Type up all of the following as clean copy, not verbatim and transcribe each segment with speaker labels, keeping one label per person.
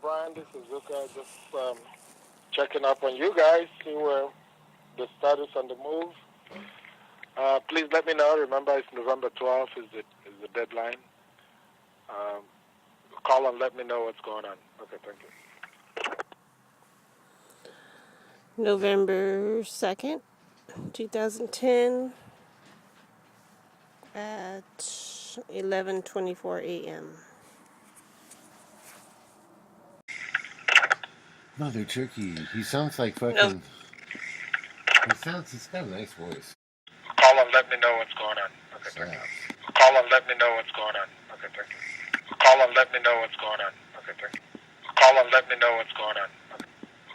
Speaker 1: Brian, this is Zuka. Just checking up on you guys, see where the status on the move. Please let me know. Remember, it's November 12th is the deadline. Call and let me know what's going on. Okay, thank you.
Speaker 2: November 2nd, 2010 at 11:24 a.m.
Speaker 3: Mother Turkey, he sounds like fucking.
Speaker 2: No.
Speaker 3: He's got a nice voice.
Speaker 1: Call and let me know what's going on. Okay, thank you. Call and let me know what's going on. Okay, thank you. Call and let me know what's going on. Okay, thank you. Call and let me know what's going on. Okay.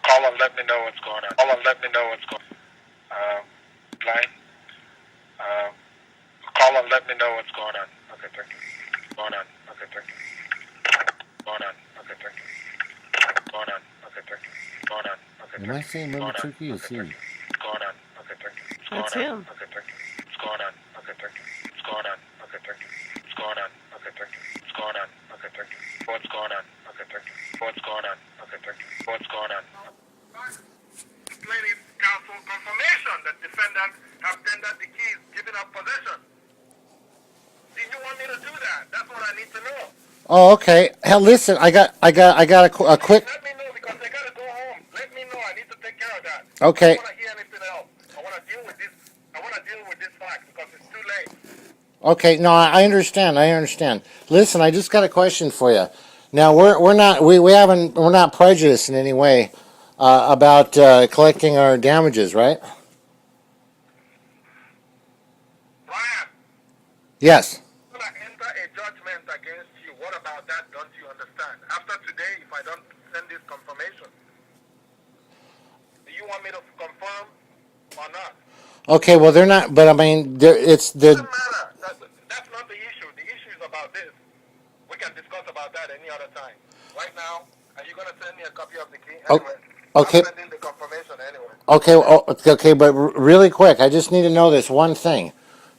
Speaker 1: Call and let me know what's going on. Call and let me know what's going on. Line. Call and let me know what's going on. Okay, thank you. Going on. Okay, thank you. Going on. Okay, thank you. Going on. Okay, thank you. Going on. Okay, thank you.
Speaker 3: Am I saying Mother Turkey or he?
Speaker 1: It's going on. Okay, thank you. It's
Speaker 2: That's
Speaker 1: going on.
Speaker 2: him.
Speaker 1: Okay, thank you. It's going on. Okay, thank you. It's going on. Okay, thank you. It's going on. Okay, thank you. It's going on. Okay, thank you. What's going on? Okay, thank you. What's going on? Okay, thank you. What's going on? Explaining counsel confirmation that defendants have tendered the keys, giving up possession. Did you want me to do that? That's what I need to know.
Speaker 3: Oh, okay. Hell, listen, I got a quick.
Speaker 1: Let me know because I gotta go home. Let me know. I need to take care of that.
Speaker 3: Okay.
Speaker 1: I don't want to hear anything else. I want to deal with this. I want to deal with this fact because it's too late.
Speaker 3: Okay. No, I understand. I understand. Listen, I just got a question for you. Now we're not prejudiced in any way about collecting our damages, right?
Speaker 1: Brian,
Speaker 3: Yes.
Speaker 1: I'm gonna enter a judgment against you. What about that? Don't you understand? After today, if I don't send this confirmation, do you want me to confirm or not?
Speaker 3: Okay. Well, they're not. But I mean, it's
Speaker 1: Doesn't
Speaker 3: the.
Speaker 1: matter. That's not the issue. The issue is about this. We can discuss about that any other time. Right now, are you gonna send me a copy of the key? Anyway,
Speaker 3: Okay.
Speaker 1: I'm sending the confirmation anyway.
Speaker 3: Okay. Okay. But really quick, I just need to know this one thing.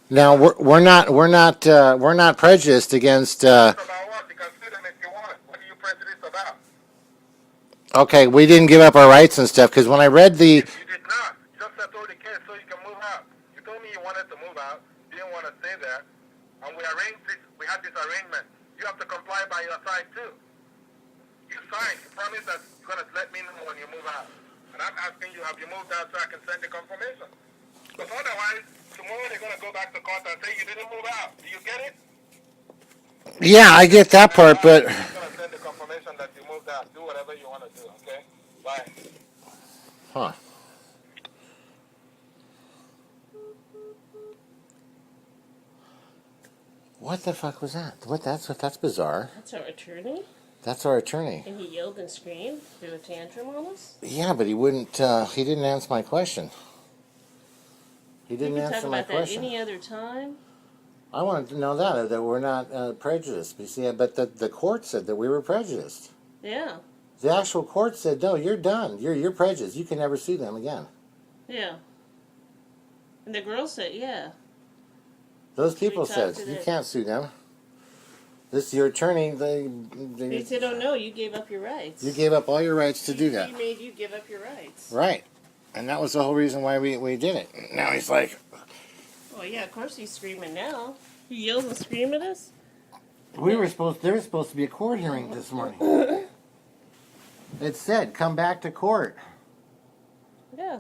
Speaker 3: Now we're not prejudiced against.
Speaker 1: About what? You can sue them if you want. What are you prejudiced about?
Speaker 3: Okay, we didn't give up our rights and stuff because when I read the.
Speaker 1: You did not. You just settled the case so you can move out. You told me you wanted to move out. You didn't want to stay there. And we arranged this. We had this arrangement. You have to comply by your side too. You signed. You promised that you're going to let me know when you move out. And I'm asking you, have you moved out so I can send the confirmation? Because otherwise, tomorrow they're going to go back to court and say you didn't move out. Do you get it?
Speaker 3: Yeah, I get that part, but.
Speaker 1: I'm going to send the confirmation that you moved out. Do whatever you want to do, okay? Bye.
Speaker 3: Huh. What the fuck was that? That's bizarre.
Speaker 2: That's our attorney?
Speaker 3: That's our attorney.
Speaker 2: And he yelled and screamed, threw a tantrum on us?
Speaker 3: Yeah, but he wouldn't. He didn't answer my question. He
Speaker 2: We
Speaker 3: didn't
Speaker 2: can talk
Speaker 3: answer my
Speaker 2: about that
Speaker 3: question.
Speaker 2: any other time.
Speaker 3: I wanted to know that we're not prejudiced. You see, but the court said that we were prejudiced.
Speaker 2: Yeah.
Speaker 3: The actual court said, no, you're done. You're prejudiced. You can never sue them again.
Speaker 2: Yeah. And the girl said, yeah.
Speaker 3: Those people
Speaker 2: talked
Speaker 3: said
Speaker 2: to
Speaker 3: you
Speaker 2: the-
Speaker 3: can't sue them. This your attorney.
Speaker 2: They said, oh no, you gave up your rights.
Speaker 3: You gave up all your rights to do that.
Speaker 2: He made you give up your rights.
Speaker 3: Right. And that was the whole reason why we did it. Now he's like,
Speaker 2: Well, yeah, of course he's screaming now. He yells and screams at us.
Speaker 3: there was supposed to be a court hearing this morning. It said, come back to court.
Speaker 2: Yeah.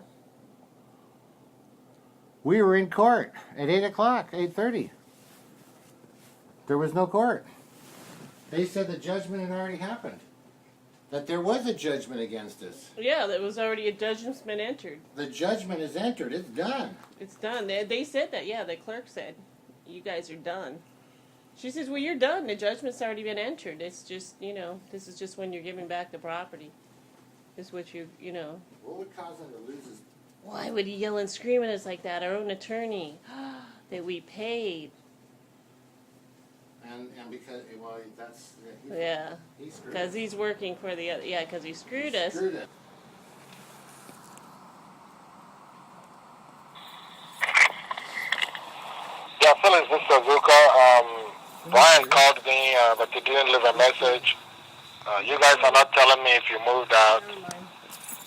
Speaker 3: We were in court at 8 o'clock, 8:30. There was no court. They said the judgment had already happened. That there was a judgment against us.
Speaker 2: Yeah, there was already a judgment's been entered.
Speaker 3: The judgment is entered. It's done.
Speaker 2: It's done. They said that. Yeah, the clerk said, you guys are done. She says, well, you're done. The judgment's already been entered. It's just, this is just when you're giving back the property. Is what
Speaker 3: What would cause him to lose his...
Speaker 2: Why would he yell and scream at us like that? Our own attorney that we paid.
Speaker 3: And because, well, that's...
Speaker 2: Yeah.
Speaker 3: He screwed
Speaker 2: Because
Speaker 3: us.
Speaker 2: he's working for the other. Yeah, because he screwed us.
Speaker 3: Screwed it.
Speaker 1: Yeah, Phyllis, this is Azuka. Brian called me, but he didn't leave a message. You guys are not telling me if you moved out.
Speaker 2: Never mind.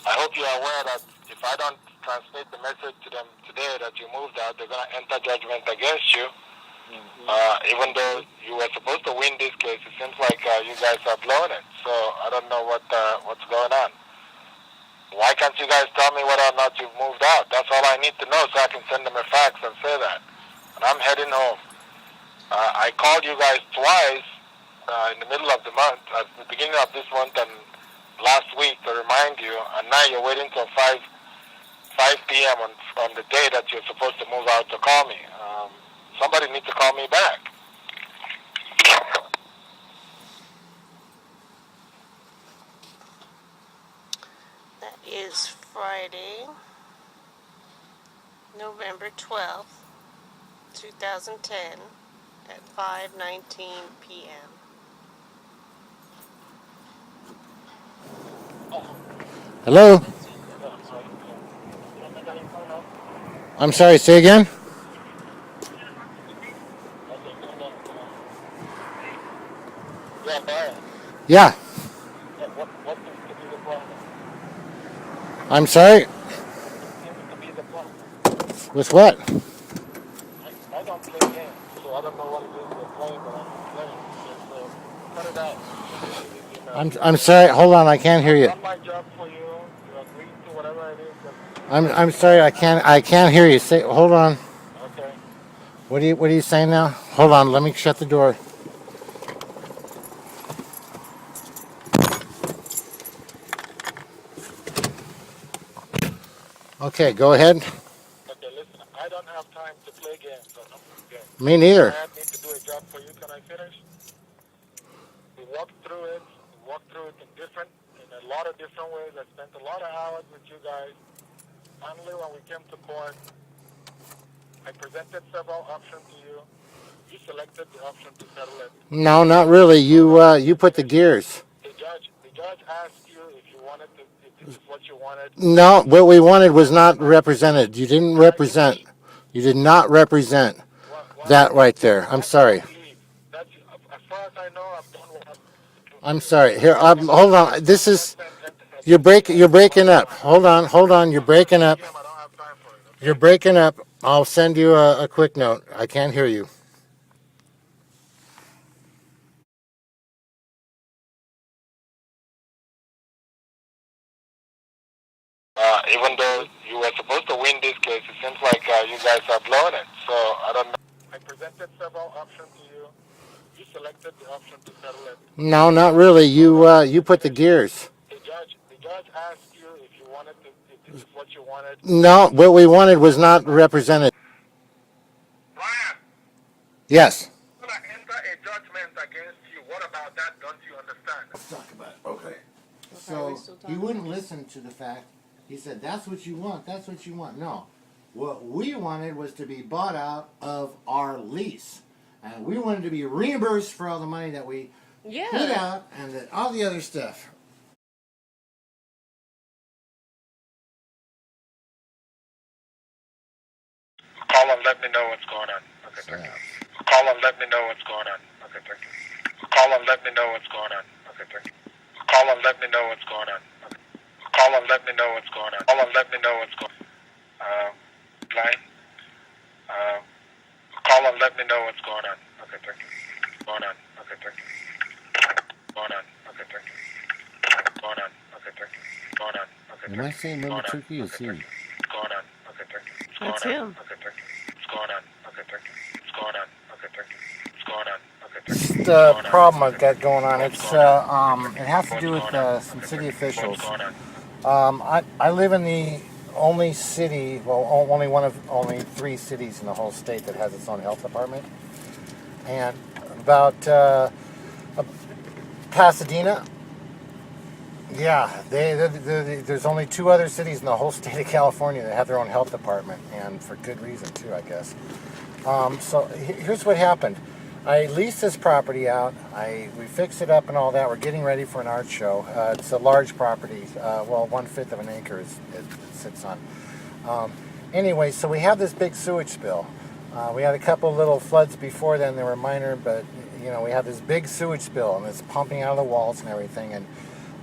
Speaker 1: I hope you are aware that if I don't transmit the message to them today that you moved out, they're going to enter judgment against you. Even though you were supposed to win this case, it seems like you guys are blowing it. So I don't know what's going on. Why can't you guys tell me whether or not you've moved out? That's all I need to know so I can send them a fax and say that. And I'm heading home. I called you guys twice in the middle of the month, at the beginning of this month and last week to remind you, and now you're waiting till 5 p.m. on the day that you're supposed to move out to call me. Somebody needs to call me back.
Speaker 2: That is Friday, November 12th, 2010 at 5:19 p.m.
Speaker 3: Hello? I'm sorry, say again?
Speaker 1: Yeah, Brian.
Speaker 3: Yeah.
Speaker 1: What seems to be the problem?
Speaker 3: I'm sorry?
Speaker 1: What seems to be the problem?
Speaker 3: With what?
Speaker 1: I don't play games, so I don't know what it is you're playing, but I'm playing. So cut it out.
Speaker 3: I'm sorry, hold on, I can't hear you.
Speaker 1: I've done my job for you. You agreed to whatever it is that...
Speaker 3: I'm sorry, I can't hear you. Say, hold on.
Speaker 1: Okay.
Speaker 3: What are you saying now? Hold on, let me shut the door. Okay, go ahead.
Speaker 1: Okay, listen, I don't have time to play games.
Speaker 3: Me neither.
Speaker 1: I need to do a job for you. Can I finish? We walked through it. In a lot of different ways. I spent a lot of hours with you guys. Finally, when we came to court, I presented several options to you. You selected the option to settle it.
Speaker 3: No, not really. You put the gears.
Speaker 1: The judge asked you if you wanted to, if this is what you wanted.
Speaker 3: No, what we wanted was not represented. You didn't represent. You did not represent that right there. I'm sorry.
Speaker 1: That's, as far as I know, I've done what
Speaker 3: I'm sorry. Here, hold on. This is you're breaking up. Hold on. You're breaking up.
Speaker 1: I don't have time for it.
Speaker 3: You're breaking up. I'll send you a quick note. I can't hear you.
Speaker 1: Even though you were supposed to win this case, it seems like you guys are blowing it. So I don't know. I presented several options to you. You selected the option to settle it.
Speaker 3: No, not really. You put the gears.
Speaker 1: The judge asked you if you wanted to, if this is what you wanted.
Speaker 3: No, what we wanted was not represented.
Speaker 1: Brian,
Speaker 3: Yes.
Speaker 1: I'm going to enter a judgment against you. What about that? Don't you understand?
Speaker 3: Let's talk about it. Okay.
Speaker 2: are we
Speaker 3: So
Speaker 2: still
Speaker 3: he
Speaker 2: talking?
Speaker 3: wouldn't listen to the fact. He said, "That's what you want. That's what you want." No, what we wanted was to be bought out of our lease, and we wanted to be reimbursed for all the money that we put
Speaker 2: Yeah.
Speaker 3: out and all the other stuff.
Speaker 1: Call and let me know what's going on. Okay, thank you. Call and let me know what's going on. Okay, thank you. Call and let me know what's going on. Okay, thank you. Call and let me know what's going on. Okay. Call and let me know what's going on. Call and let me know what's going on. Line. Call and let me know what's going on. Okay, thank you. Going on. Okay, thank you. Going on. Okay, thank you. Going on. Okay, thank you. Going on. Okay, thank you.
Speaker 3: Am I saying Little Turkey or Siri?
Speaker 1: It's going on. Okay, thank you. It's
Speaker 2: That's
Speaker 1: going on.
Speaker 2: him.
Speaker 1: Okay, thank you. It's going on. Okay, thank you. It's going on. Okay, thank you. It's going on. Okay, thank you.
Speaker 3: The problem I've got going on, it has to do with some city officials. I live in the only city, well, only one of only 3 cities in the whole state that has its own health department, and about Pasadena. Yeah, there's only 2 other cities in the whole state of California that have their own health department, and for good reason too, I guess. So here's what happened. I leased this property out. We fixed it up and all that. We're getting ready for an art show. It's a large property. Well, 1/5 of an acre it sits on. Anyway, so we have this big sewage spill. We had a couple little floods before then. They were minor, but we have this big sewage spill and it's pumping out of the walls and everything. And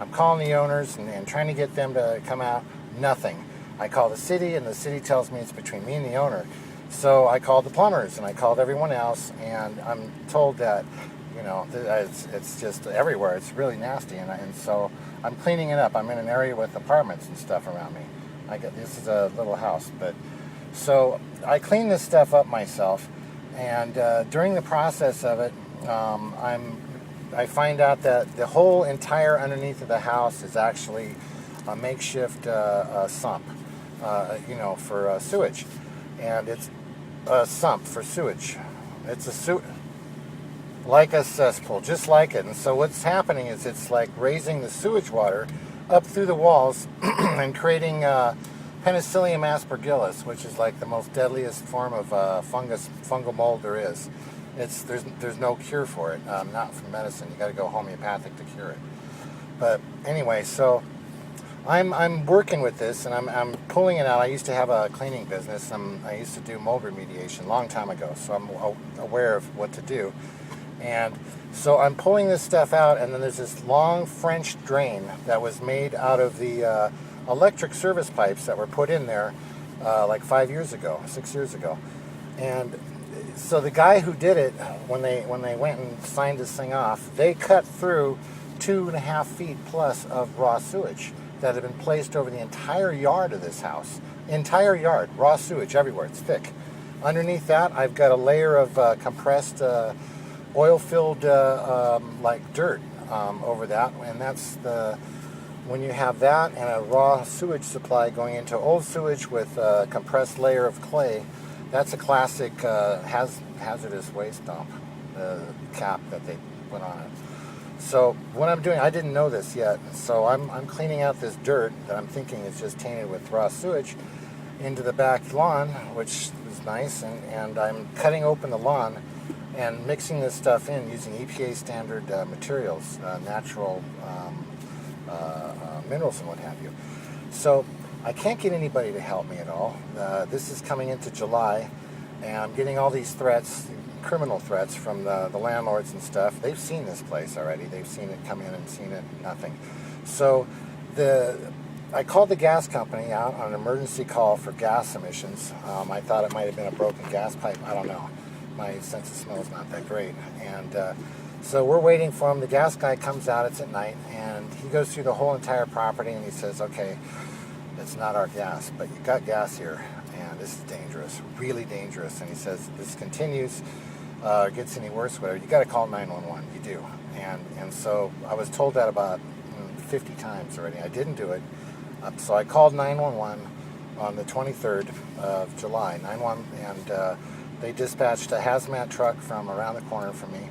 Speaker 3: I'm calling the owners and trying to get them to come out. Nothing. I call the city and the city tells me it's between me and the owner. So I called the plumbers and I called everyone else, and I'm told that, it's just everywhere. It's really nasty, and so I'm cleaning it up. I'm in an area with apartments and stuff around me. This is a little house, but so I clean this stuff up myself, and during the process of it, I find out that the whole entire underneath of the house is actually a makeshift sump, for sewage, and it's a sump for sewage. It's like a cesspool, just like it. And so what's happening is it's like raising the sewage water up through the walls and creating Penicillium aspergillus, which is like the most deadliest form of fungal mold there is. There's no cure for it, not from medicine. You got to go homeopathic to cure it. But anyway, so I'm working with this and I'm pulling it out. I used to have a cleaning business. I used to do mold remediation a long time ago, so I'm aware of what to do. And so I'm pulling this stuff out, and then there's this long French drain that was made out of the electric service pipes that were put in there like 6 years ago. And so the guy who did it, when they went and signed this thing off, they cut through 2.5 feet plus of raw sewage that had been placed over the entire yard of this house. Entire yard, raw sewage everywhere. It's thick. Underneath that, I've got a layer of compressed oil-filled like dirt over that, and that's when you have that and a raw sewage supply going into old sewage with a compressed layer of clay, that's a classic hazardous waste dump, the cap that they put on it. So what I'm doing, I didn't know this yet, so I'm cleaning out this dirt that I'm thinking is just tainted with raw sewage into the back lawn, which is nice, and I'm cutting open the lawn and mixing this stuff in using EPA standard materials, natural minerals and what have you. So I can't get anybody to help me at all. This is coming into July, and I'm getting all these threats, criminal threats from the landlords and stuff. They've seen this place already. They've seen it come in and seen it, nothing. So I called the gas company out on an emergency call for gas emissions. I thought it might have been a broken gas pipe. I don't know. My sense of smell is not that great. And so we're waiting for him. The gas guy comes out. It's at night. And he goes through the whole entire property. And he says, okay, it's not our gas, but you got gas here. And this is dangerous, really dangerous. And he says, this continues, gets any worse, whatever, you got to call 911. You do. And so I was told that about 50 times already. I didn't do it. So I called 911 on the 23rd of July, 911, and they dispatched a hazmat truck from around the corner from me,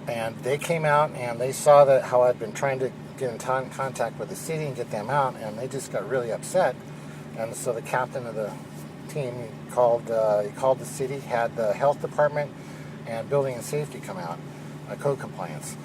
Speaker 3: and they came out and they saw that how I'd been trying to get in contact with the city and get them out, and they just got really upset. And so the captain of the team called the city, had the health department and building and safety come out, code compliance.